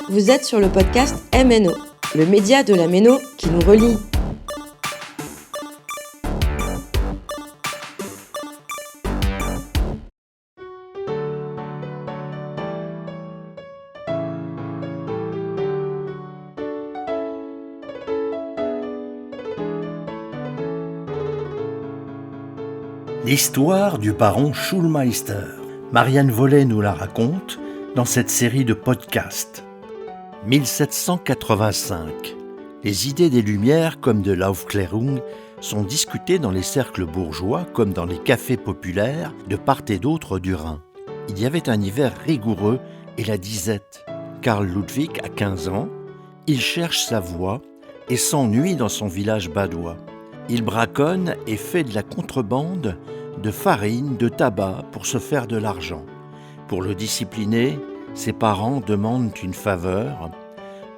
Vous êtes sur le podcast MNO, le média de la Méno qui nous relie. L'histoire du baron Schulmeister. Marianne Vollet nous la raconte dans cette série de podcasts. 1785. Les idées des Lumières comme de l'Aufklärung sont discutées dans les cercles bourgeois comme dans les cafés populaires de part et d'autre du Rhin. Il y avait un hiver rigoureux et la disette. Karl Ludwig a 15 ans, il cherche sa voie et s'ennuie dans son village badois. Il braconne et fait de la contrebande de farine, de tabac pour se faire de l'argent. Pour le discipliner, ses parents demandent une faveur,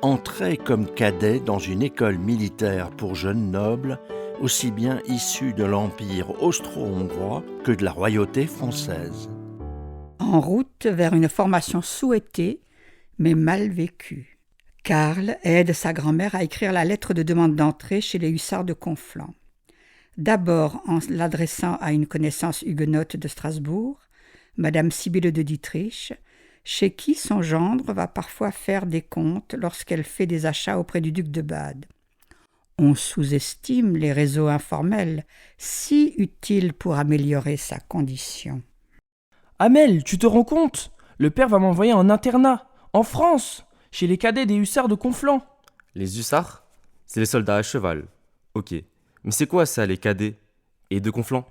entrer comme cadet dans une école militaire pour jeunes nobles, aussi bien issus de l'Empire austro-hongrois que de la royauté française. En route vers une formation souhaitée, mais mal vécue. Karl aide sa grand-mère à écrire la lettre de demande d'entrée chez les hussards de Conflans. D'abord en l'adressant à une connaissance huguenote de Strasbourg, Madame Sibylle de Dietrich, chez qui son gendre va parfois faire des comptes lorsqu'elle fait des achats auprès du duc de Bade. On sous-estime les réseaux informels, si utiles pour améliorer sa condition. Amel, tu te rends compte ? Le père va m'envoyer en internat, en France, chez les cadets des hussards de Conflans. Les hussards ? C'est les soldats à cheval. Ok. Mais c'est quoi ça, les cadets et de Conflans ?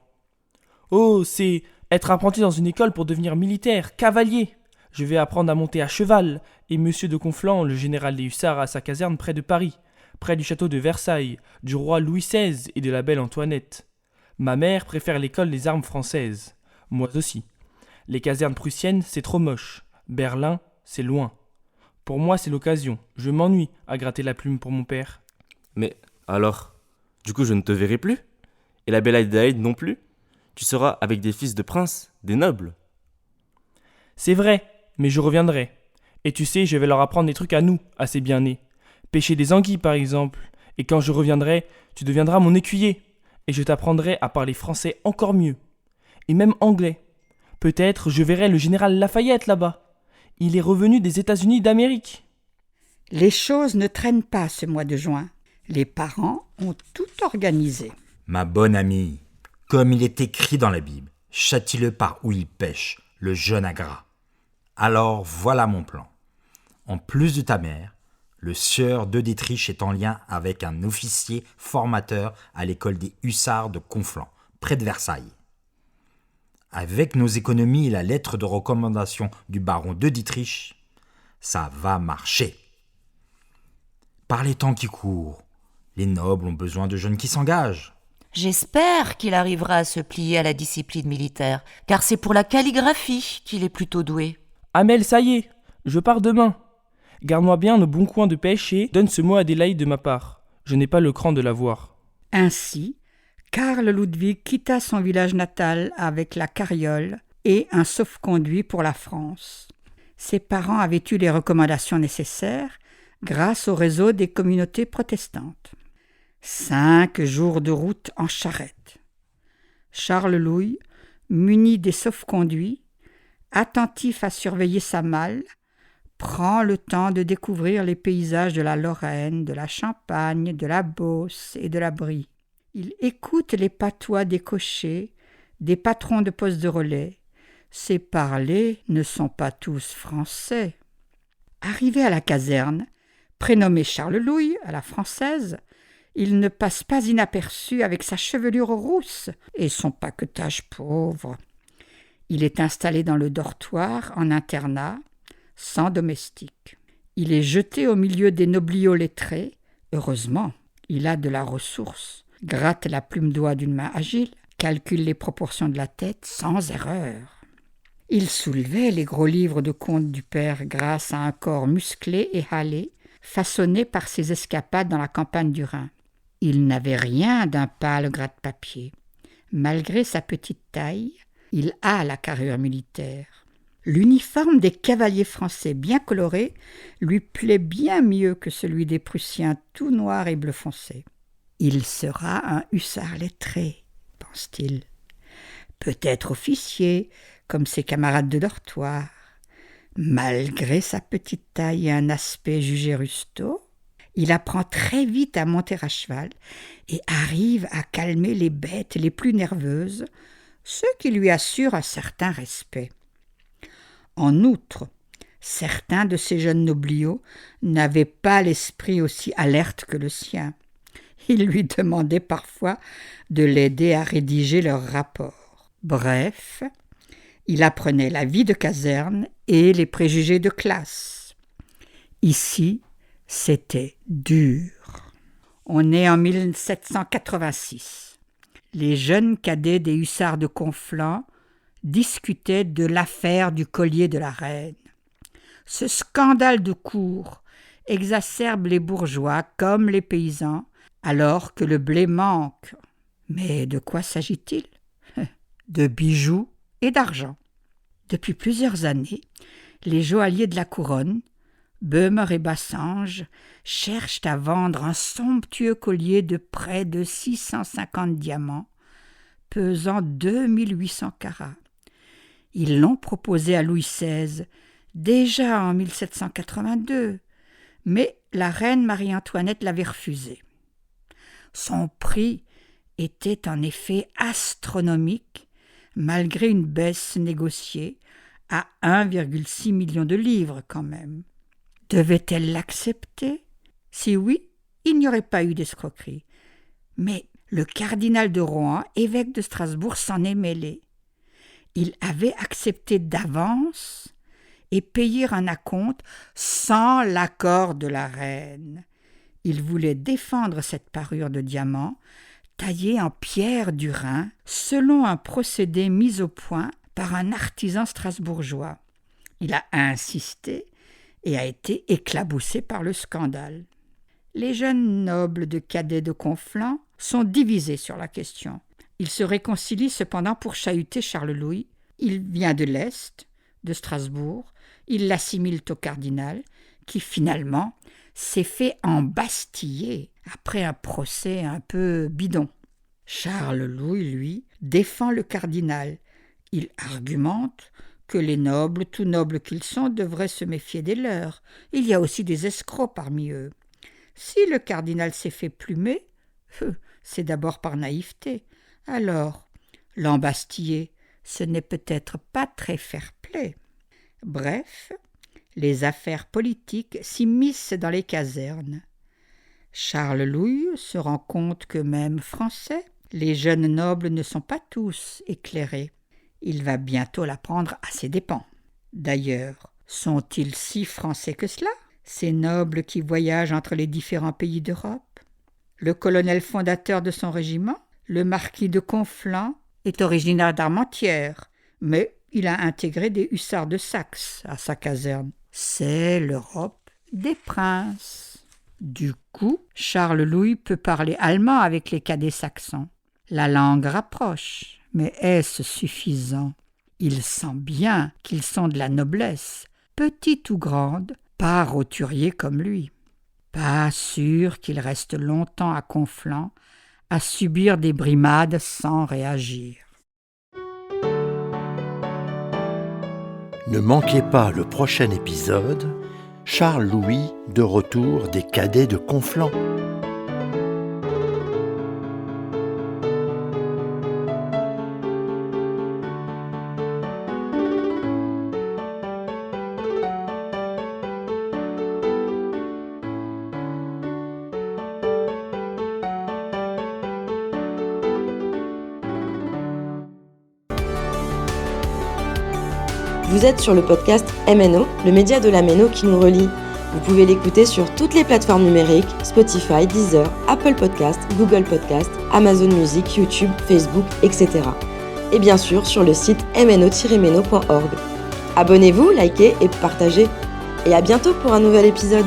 Oh, c'est être apprenti dans une école pour devenir militaire, cavalier. Je vais apprendre à monter à cheval, et monsieur de Conflans, le général des hussards, a sa caserne près de Paris, près du château de Versailles, du roi Louis XVI et de la belle Antoinette. Ma mère préfère l'école des armes françaises. Moi aussi. Les casernes prussiennes, c'est trop moche. Berlin, c'est loin. Pour moi, c'est l'occasion. Je m'ennuie à gratter la plume pour mon père. Mais alors, du coup je ne te verrai plus ? Et la belle Adélaïde non plus ? Tu seras avec des fils de princes, des nobles. C'est vrai, mais je reviendrai. Et tu sais, je vais leur apprendre des trucs à nous, assez bien nés. Pêcher des anguilles, par exemple. Et quand je reviendrai, tu deviendras mon écuyer. Et je t'apprendrai à parler français encore mieux. Et même anglais. Peut-être je verrai le général Lafayette là-bas. Il est revenu des États-Unis d'Amérique. Les choses ne traînent pas ce mois de juin. Les parents ont tout organisé. Ma bonne amie, comme il est écrit dans la Bible, châtie-le par où il pêche, le jeune ingrat. Alors voilà mon plan. En plus de ta mère, le sieur de Dietrich est en lien avec un officier formateur à l'école des hussards de Conflans, près de Versailles. Avec nos économies et la lettre de recommandation du baron de Dietrich, ça va marcher. Par les temps qui courent, les nobles ont besoin de jeunes qui s'engagent. J'espère qu'il arrivera à se plier à la discipline militaire, car c'est pour la calligraphie qu'il est plutôt doué. Amel, ça y est, je pars demain. Garde-moi bien nos bons coins de pêche et donne ce mot à Adélaïde de ma part. Je n'ai pas le cran de la voir. Ainsi, Karl Ludwig quitta son village natal avec la carriole et un sauf-conduit pour la France. Ses parents avaient eu les recommandations nécessaires grâce au réseau des communautés protestantes. 5 jours de route en charrette. Charles Louis, muni des sauf-conduits, attentif à surveiller sa malle, prend le temps de découvrir les paysages de la Lorraine, de la Champagne, de la Beauce et de la Brie. Il écoute les patois des cochers, des patrons de postes de relais. Ces parlers ne sont pas tous français. Arrivé à la caserne, prénommé Charles Louis à la française, il ne passe pas inaperçu avec sa chevelure rousse et son paquetage pauvre. Il est installé dans le dortoir en internat, sans domestique. Il est jeté au milieu des nobliaux lettrés. Heureusement, il a de la ressource. Gratte la plume d'oie d'une main agile, calcule les proportions de la tête sans erreur. Il soulevait les gros livres de contes du père grâce à un corps musclé et hâlé, façonné par ses escapades dans la campagne du Rhin. Il n'avait rien d'un pâle gratte-papier. Malgré sa petite taille, il a la carrure militaire. L'uniforme des cavaliers français bien coloré lui plaît bien mieux que celui des Prussiens tout noir et bleu foncé. Il sera un hussard lettré, pense-t-il. Peut-être officier, comme ses camarades de dortoir. Malgré sa petite taille et un aspect jugé rustaud, il apprend très vite à monter à cheval et arrive à calmer les bêtes les plus nerveuses, ce qui lui assure un certain respect. En outre, certains de ces jeunes nobliaux n'avaient pas l'esprit aussi alerte que le sien. Il lui demandait parfois de l'aider à rédiger leurs rapports. Bref, il apprenait la vie de caserne et les préjugés de classe. Ici, c'était dur. On est en 1786. Les jeunes cadets des hussards de Conflans discutaient de l'affaire du collier de la reine. Ce scandale de cour exacerbe les bourgeois comme les paysans, alors que le blé manque. Mais de quoi s'agit-il ? De bijoux et d'argent. Depuis plusieurs années, les joailliers de la couronne, Beumer et Bassange, cherchent à vendre un somptueux collier de près de 650 diamants, pesant 2800 carats. Ils l'ont proposé à Louis XVI, déjà en 1782, mais la reine Marie-Antoinette l'avait refusé. Son prix était en effet astronomique, malgré une baisse négociée à 1,6 million de livres quand même. Devait-elle l'accepter ? Si oui, il n'y aurait pas eu d'escroquerie. Mais le cardinal de Rohan, évêque de Strasbourg, s'en est mêlé. Il avait accepté d'avance et payé un acompte sans l'accord de la reine. Il voulait défendre cette parure de diamant taillée en pierre du Rhin selon un procédé mis au point par un artisan strasbourgeois. Il a insisté et a été éclaboussé par le scandale. Les jeunes nobles de cadets de Conflans sont divisés sur la question. Ils se réconcilient cependant pour chahuter Charles-Louis. Il vient de l'Est, de Strasbourg. Ils l'assimilent au cardinal, qui finalement s'est fait embastiller après un procès un peu bidon. Charles-Louis, lui, défend le cardinal. Il argumente que les nobles, tout nobles qu'ils sont, devraient se méfier des leurs. Il y a aussi des escrocs parmi eux. Si le cardinal s'est fait plumer, c'est d'abord par naïveté. Alors, l'embastiller, ce n'est peut-être pas très fair-play. Bref, les affaires politiques s'immiscent dans les casernes. Charles-Louis se rend compte que même français, les jeunes nobles ne sont pas tous éclairés. Il va bientôt l'apprendre à ses dépens. D'ailleurs, sont-ils si français que cela, ces nobles qui voyagent entre les différents pays d'Europe ? Le colonel fondateur de son régiment, le marquis de Conflans, est originaire d'Armentières, mais il a intégré des hussards de Saxe à sa caserne. C'est l'Europe des princes. Du coup, Charles-Louis peut parler allemand avec les cadets saxons. La langue rapproche, mais est-ce suffisant ? Il sent bien qu'ils sont de la noblesse, petite ou grande, pas roturiers comme lui. Pas sûr qu'il reste longtemps à Conflans, à subir des brimades sans réagir. Ne manquez pas le prochain épisode, Charles-Louis de retour des cadets de Conflans. Vous êtes sur le podcast MNO, le média de la Méno qui nous relie. Vous pouvez l'écouter sur toutes les plateformes numériques, Spotify, Deezer, Apple Podcasts, Google Podcasts, Amazon Music, YouTube, Facebook, etc. Et bien sûr sur le site mno-meno.org. Abonnez-vous, likez et partagez. Et à bientôt pour un nouvel épisode.